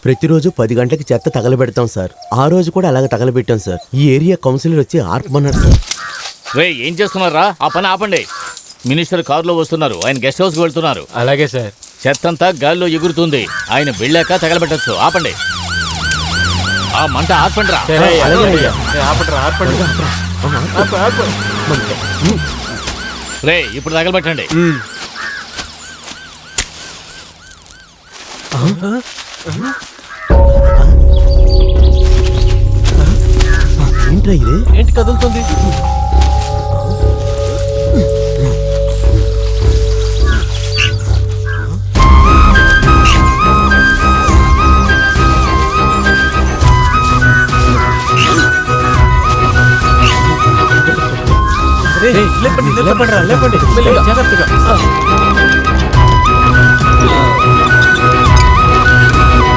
ప్రతిరోజు 10 గంటలకి చెత్త తగలబెడతాం సార్. ఆ రోజు కూడా అలాగే తగలబెట్టాం సార్. ఈ ఏరియా కౌన్సిలర్ వచ్చి ఆర్పమన్నాడు సార్. రే ఏం చేస్తున్నారా? ఆ పని ఆపండి. మినిస్టర్ కారులో వస్తున్నారు, ఆయన గెస్ట్ హౌస్కి వెళ్తున్నారు. అలాగే సార్. చెత్తంతా గాల్లో ఎగురుతుంది, ఆయన వెళ్ళాక తగలబెట్టచ్చు. ఆపండి, ఆ మంట ఆర్పండి రా. రే ఇప్పుడు తగలబెట్టండి. ఏంట్రా ఇది? ఏంటి కదులుతుంది? లేపండి జాగ్రత్తగా.